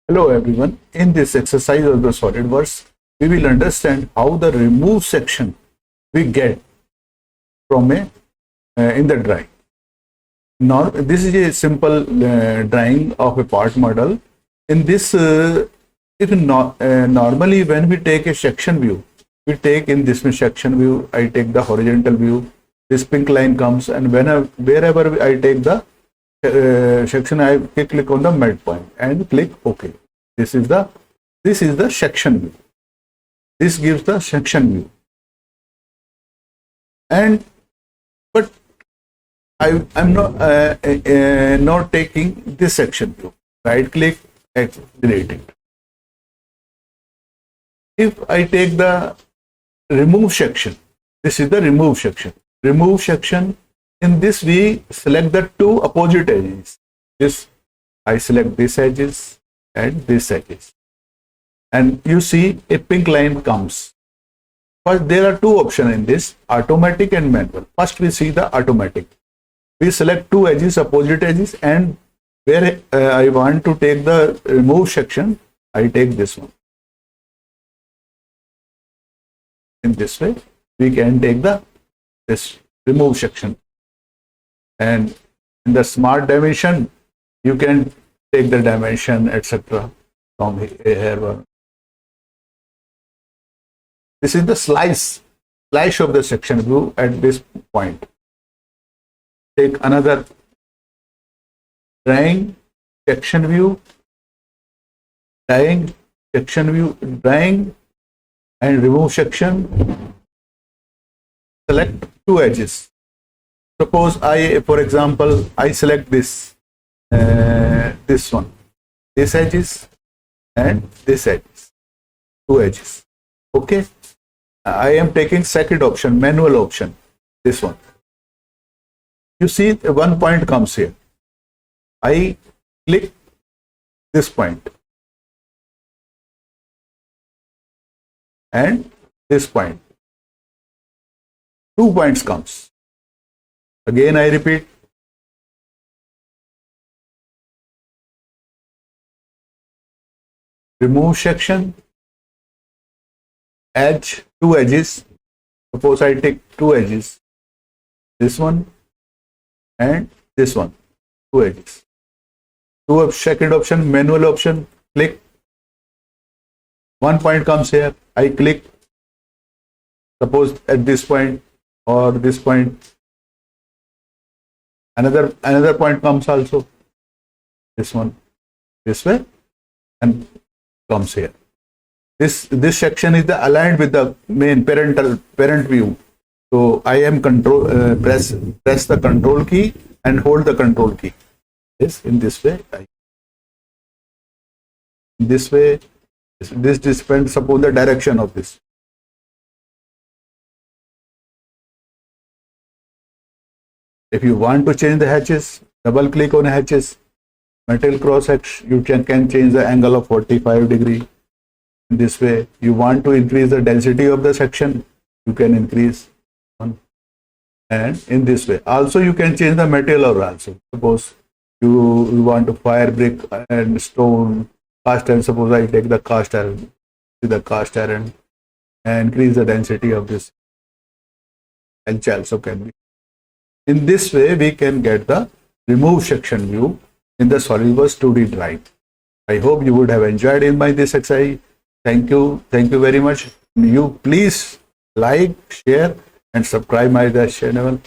Hello everyone. In this exercise of the Solidworks, we will understand how the remove section we get from a in the drawing. Now, this is a simple drawing of a part model. In this, if not, normally when we take a section view, we take in this section view, I take the horizontal view. This pink line comes, and wherever I take the section, I click on the midpoint and click OK. This is the section view. This gives the section view. And but I'm not taking this section view. Right click and delete it. If I take the remove section, this is the remove section. Remove section. In this, we select the two opposite edges. I select this edges and this edges. And you see a pink line comes. But there are two options in this, automatic and manual. First, we see the automatic. We select two edges, opposite edges, and where I want to take the remove section, I take this one. In this way, we can take this remove section. And in the smart dimension, you can take the dimension, etc. from here. This is the slice of the section view at this point. Take another drawing, section view, drawing, section view, drawing, and remove section. Select two edges. Suppose for example, I select this one, this edges and this edges, two edges. Okay, I am taking second option, manual option, this one. You see one point comes here. I click this point and this point. 2 points comes. Again, I repeat. Remove section, edge, two edges. Suppose I take two edges, this one and this one, two edges. Second option, manual option, click. 1 point comes here, I click. Suppose at this point or this point. Another point comes also, this one, this way, and comes here. This section is aligned with the main parent view. So I am press the control key and hold the control key. Yes, in this way. This depends upon the direction of this. If you want to change the hatches, double click on hatches, metal cross hatch, you can change the angle of 45 degree. In this way, you want to increase the density of the section, you can increase one. And in this way, also you can change the material also. Suppose you want to fire brick and stone, cast iron. Suppose I take the cast iron, and increase the density of this. And also can be. In this way, we can get the remove section view in the Solidworks 2D drawing. I hope you would have enjoyed this exercise. Thank you very much. You please like, share, and subscribe my channel.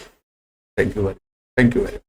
Thank you very much.